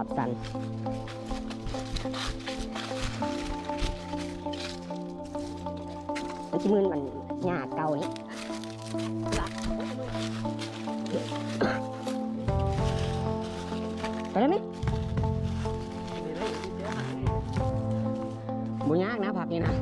อบสันมันที่มือมันหญ้าเก่านี้ไปแล้วไหมบุญยากนะผักนี่นะ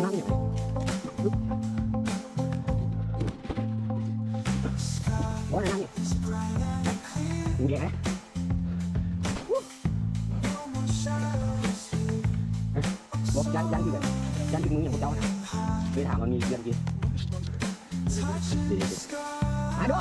น้ำอยู่โอ้ยน้ำอยู่ดูเดี๋ยวนะบอกยันที่แบบยันที่มืออย่างพวกเจ้านะไปถามมันมีเรื่องกี่มาดู